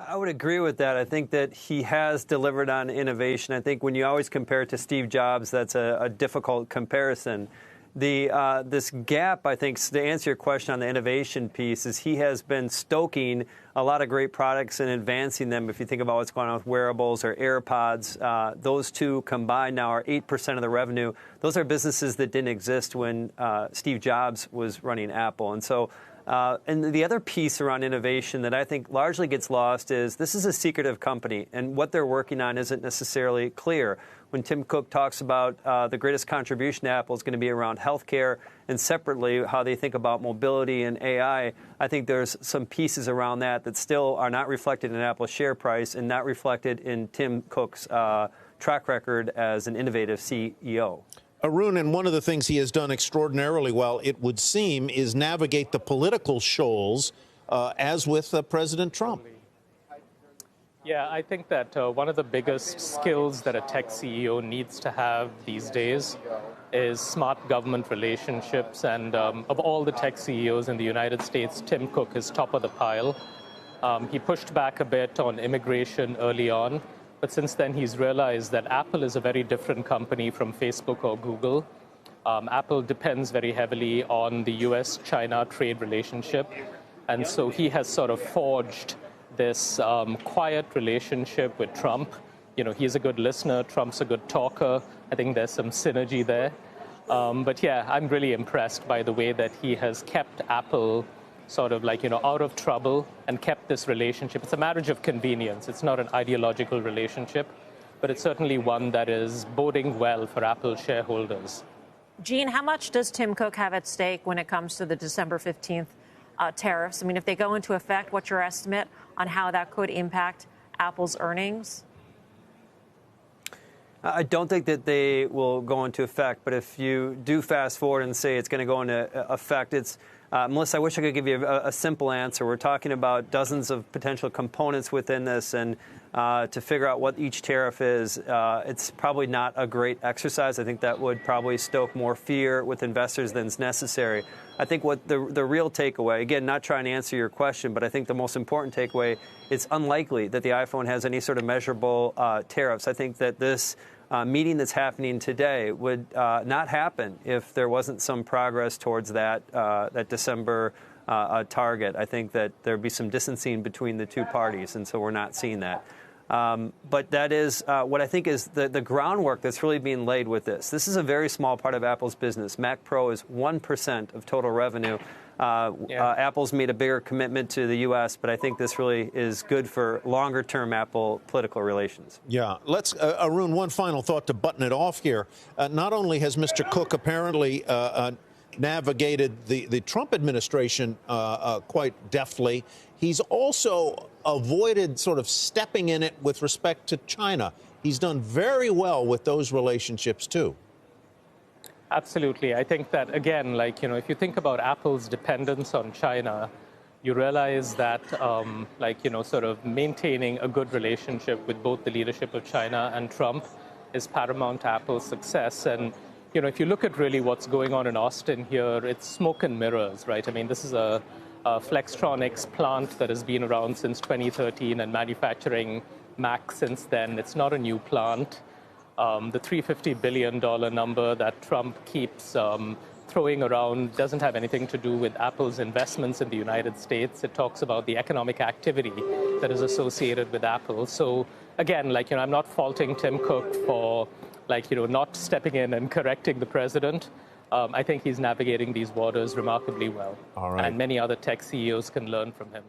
I would agree with that. I think that he has delivered on innovation. I think when you always compare it to Steve Jobs, that's a difficult comparison. This gap, I think, to answer your question on the innovation piece, is he has been stoking a lot of great products and advancing them. If you think about what's going on with wearables or AirPods, those two combined now are 8% of the revenue. Those are businesses that didn't exist when Steve Jobs was running Apple. And so and the other piece around innovation that I think largely gets lost is this is a secretive company, and what they're working on isn't necessarily clear. When Tim Cook talks about the greatest contribution to Apple is going to be around healthcare, and separately how they think about mobility and AI, I think there's some pieces around that still are not reflected in Apple's share price and not reflected in Tim Cook's track record as an innovative CEO. Arun, and one of the things he has done extraordinarily well, it would seem, is navigate the political shoals, as with President Trump. Yeah, I think that one of the biggest skills that a tech CEO needs to have these days is smart government relationships. And of all the tech CEOs in the United States, Tim Cook is top of the pile. He pushed back a bit on immigration early on. But since then, he's realized that Apple is a very different company from Facebook or Google. Apple depends very heavily on the US-China trade relationship. And so he has sort of forged this quiet relationship with Trump. You know, he's a good listener. Trump's a good talker. I think there's some synergy there. But yeah, I'm really impressed by the way that he has kept Apple sort of like, out of trouble and kept this relationship. It's a marriage of convenience. It's not an ideological relationship, but it's certainly one that is boding well for Apple shareholders. Gene, how much does Tim Cook have at stake when it comes to the December 15th tariffs? I mean, if they go into effect, what's your estimate on how that could impact Apple's earnings? I don't think that they will go into effect, but if you do fast forward and say it's going to go into effect, it's Melissa, I wish I could give you a simple answer. We're talking about dozens of potential components within this, and to figure out what each tariff is, it's probably not a great exercise. I think that would probably stoke more fear with investors than is necessary. I think what the real takeaway, again, not trying to answer your question, but I think the most important takeaway, it's unlikely that the iPhone has any sort of measurable tariffs. I think that this meeting that's happening today would not happen if there wasn't some progress towards that December target. I think that there'd be some distancing between the two parties, and so we're not seeing that. But that is what I think is the groundwork that's really being laid with this. This is a very small part of Apple's business. Mac Pro is 1% of total revenue. Apple's made a bigger commitment to the U.S., but I think this really is good for longer-term Apple political relations. Yeah. Let's, Arun, one final thought to button it off here. Not only has Mr. Cook apparently navigated the Trump administration quite deftly, he's also avoided sort of stepping in it with respect to China. He's done very well with those relationships, too. Absolutely. I think that, again, if you think about Apple's dependence on China, you realize that, sort of maintaining a good relationship with both the leadership of China and Trump is paramount to Apple's success. And, if you look at really what's going on in Austin here, it's smoke and mirrors, right? I mean, this is a Flextronics plant that has been around since 2013 and manufacturing Macs since then. It's not a new plant. The $350 billion number that Trump keeps throwing around doesn't have anything to do with Apple's investments in the United States. It talks about the economic activity that is associated with Apple. So again, I'm not faulting Tim Cook for, not stepping in and correcting the president. I think he's navigating these waters remarkably well. All right. And many other tech CEOs can learn from him.